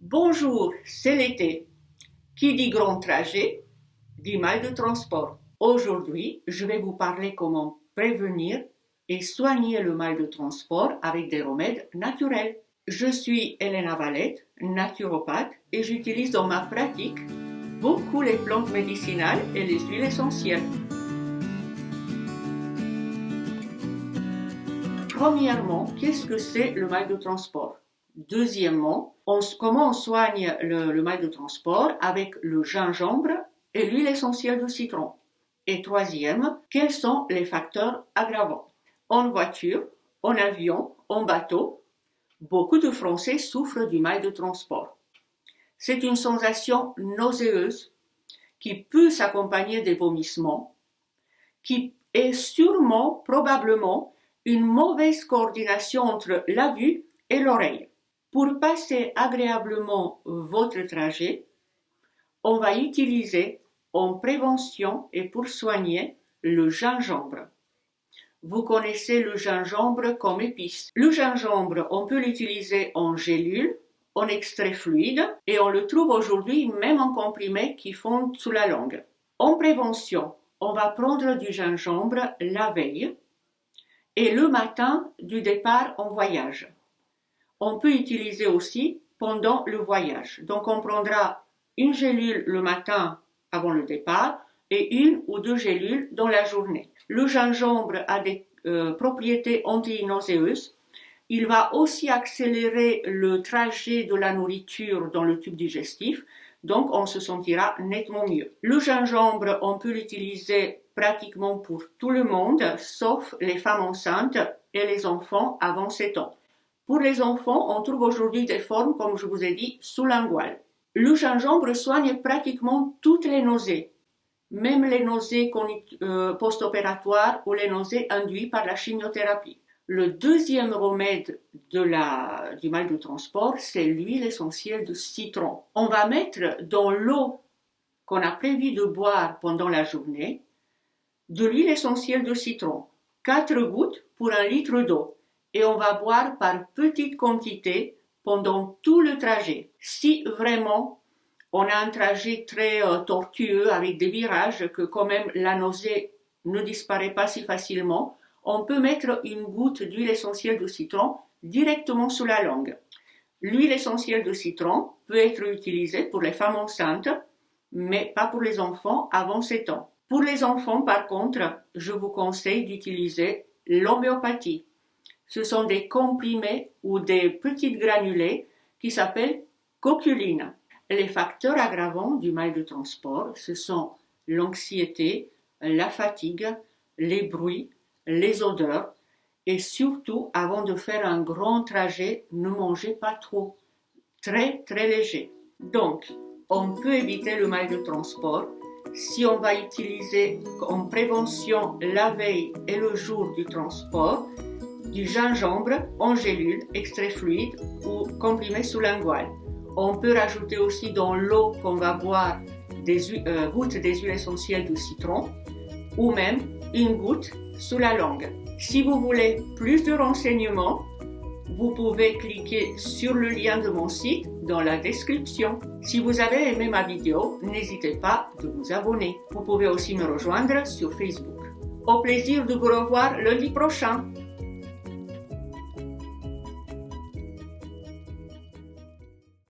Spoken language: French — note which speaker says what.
Speaker 1: Bonjour, c'est l'été. Qui dit grand trajet, dit mal de transport. Aujourd'hui, je vais vous parler comment prévenir et soigner le mal de transport avec des remèdes naturels. Je suis Elena Valette, naturopathe, et j'utilise dans ma pratique beaucoup les plantes médicinales et les huiles essentielles. Premièrement, qu'est-ce que c'est le mal de transport? Deuxièmement, comment on soigne le mal de transport avec le gingembre et l'huile essentielle de citron. Et troisième, quels sont les facteurs aggravants? En voiture, en avion, en bateau, beaucoup de Français souffrent du mal de transport. C'est une sensation nauséeuse qui peut s'accompagner des vomissements, qui est sûrement, probablement, une mauvaise coordination entre la vue et l'oreille. Pour passer agréablement votre trajet, on va utiliser en prévention et pour soigner le gingembre. Vous connaissez le gingembre comme épice. Le gingembre, on peut l'utiliser en gélule, en extrait fluide et on le trouve aujourd'hui même en comprimés qui fondent sous la langue. En prévention, on va prendre du gingembre la veille et le matin du départ en voyage. On peut utiliser aussi pendant le voyage. Donc on prendra une gélule le matin avant le départ et une ou deux gélules dans la journée. Le gingembre a des propriétés anti-nauséeuses. Il va aussi accélérer le trajet de la nourriture dans le tube digestif, donc on se sentira nettement mieux. Le gingembre, on peut l'utiliser pratiquement pour tout le monde, sauf les femmes enceintes et les enfants avant 7 ans. Pour les enfants, on trouve aujourd'hui des formes, comme je vous ai dit, sous-linguales. Le gingembre soigne pratiquement toutes les nausées, même les nausées post-opératoires ou les nausées induites par la chimiothérapie. Le deuxième remède du mal de transport, c'est l'huile essentielle de citron. On va mettre dans l'eau qu'on a prévu de boire pendant la journée de l'huile essentielle de citron, 4 gouttes pour 1 litre d'eau. Et on va boire par petites quantités pendant tout le trajet. Si vraiment on a un trajet très tortueux avec des virages, que quand même la nausée ne disparaît pas si facilement, on peut mettre une goutte d'huile essentielle de citron directement sous la langue. L'huile essentielle de citron peut être utilisée pour les femmes enceintes, mais pas pour les enfants avant 7 ans. Pour les enfants, par contre, je vous conseille d'utiliser l'homéopathie. Ce sont des comprimés ou des petites granulés qui s'appellent coquulines. Les facteurs aggravants du mal de transport, ce sont l'anxiété, la fatigue, les bruits, les odeurs et surtout, avant de faire un grand trajet, ne mangez pas trop, très léger. Donc, on peut éviter le mal de transport si on va utiliser en prévention la veille et le jour du transport du gingembre en gélule, extrait fluide ou comprimé sous-lingual. On peut rajouter aussi dans l'eau qu'on va boire des gouttes des huiles essentielles de citron ou même une goutte sous la langue. Si vous voulez plus de renseignements, vous pouvez cliquer sur le lien de mon site dans la description. Si vous avez aimé ma vidéo, n'hésitez pas de vous abonner. Vous pouvez aussi me rejoindre sur Facebook. Au plaisir de vous revoir lundi prochain.